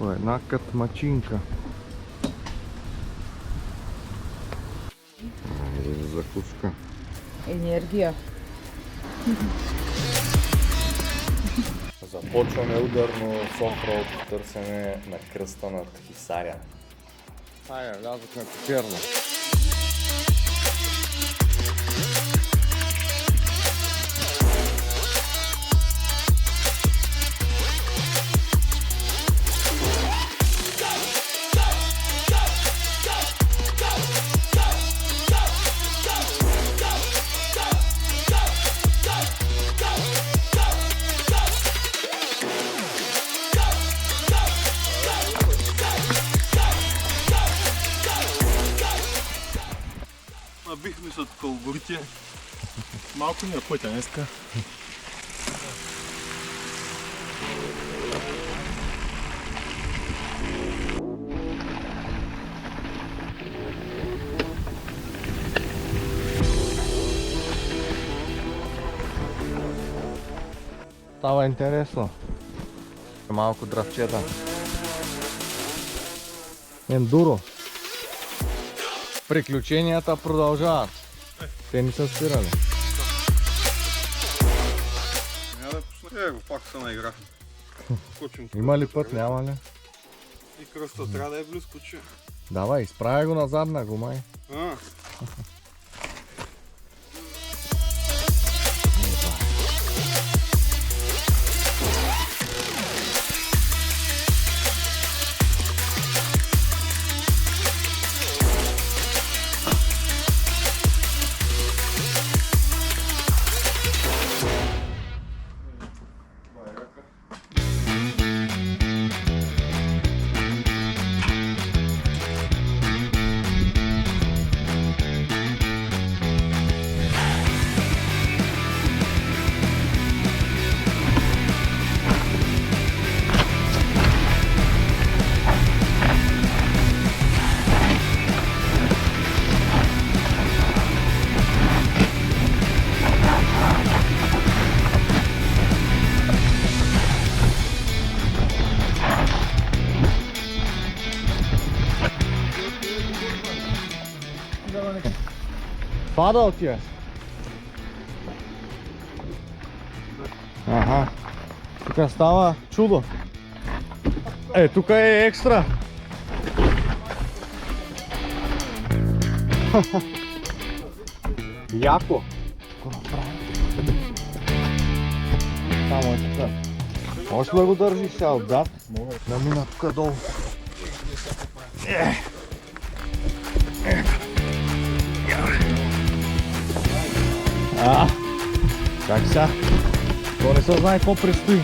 Това е една катмачинка. За закуска. Енергия. Започваме ударно с офроуд търсене на кръста над Хисаря. Лязохме по черно. Набихме се от колбурите. Малко ни е пътя днеска. Става интересно. Малко дръвчета. Ендуро. Приключенията продължават. Те не са спирали. Няма да пусна. Его, пак се наиграхме. Има ли път, няма ли? И кръста трябва да е близко, че... Давай, изправя го назад на го, май. Това да отиваш. Аха. Тук става чудо. Е, тук е екстра. Яко. Само е така. Може да го държиш сега отзад? Да мина тук долу. Как сега? То не се знае какво предстои.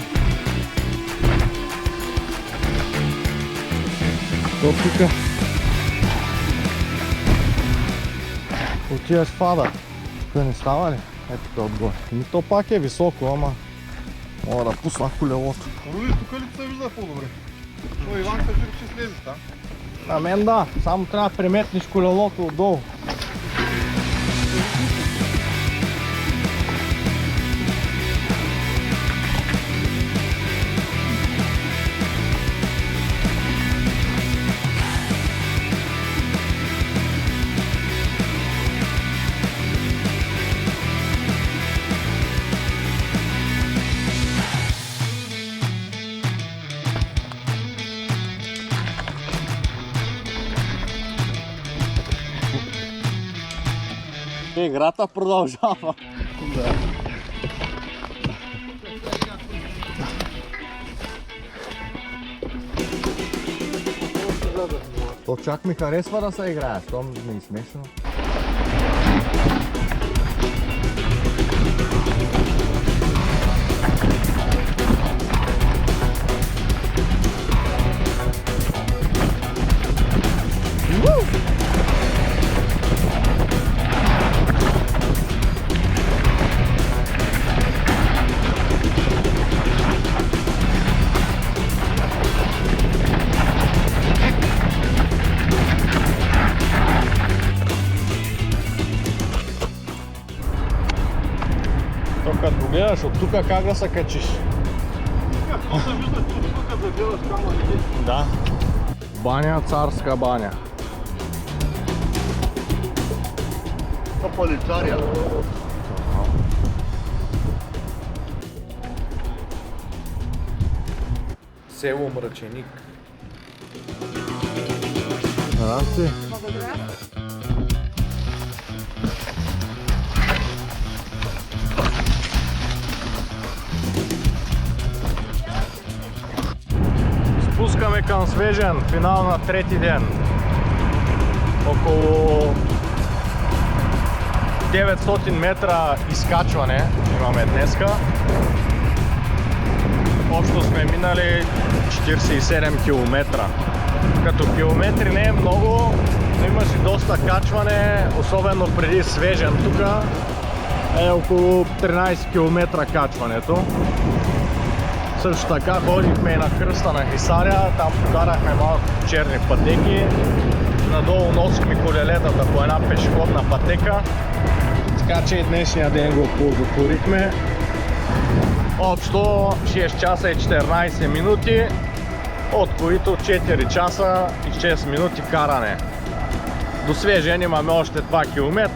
То тук отиваш в ада. Тук не става ли? Ето тук отгоре. И то пак е високо, ама мога да пусна колелото. Руди, тук ли се вижда по-добре? Но Иван кажи, че слезеш, да? На мен да, само трябва да преметнеш колелото отдолу. Играта продължава. Да. То чак ми харесва да се играе, щом ми е смешно. Като гледаш от тук как да се качиш. Какво се вижда тук да гледаш камъни? Да. Баня, царска баня. Това палицария. Село Мраченик. Здрасти. Спускаме към Свежен, финал на трети ден. Около 900 метра изкачване имаме днеска. Общо сме минали 47 км. Като километри не е много, но имаше доста качване, особено преди Свежен. Тук е около 13 км качването. Също така ходихме и на кръста на Хисаря, там покарахме малко черни пътеки. Надолу носихме колелетата по една пешеходна пътека. Така че и днешния ден го оползотворихме. Общо 6 часа и 14 минути, от които 4 часа и 6 минути каране. До Свежен имаме още 2 км,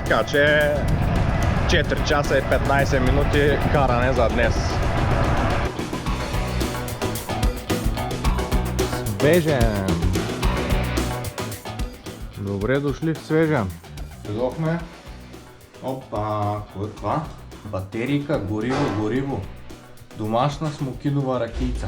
така че 4 часа и 15 минути каране за днес. Свежен! Добре дошли в Свежен. Дойдохме. Опа, какво е това? Батерийка, гориво. Домашна смокинова ракийца.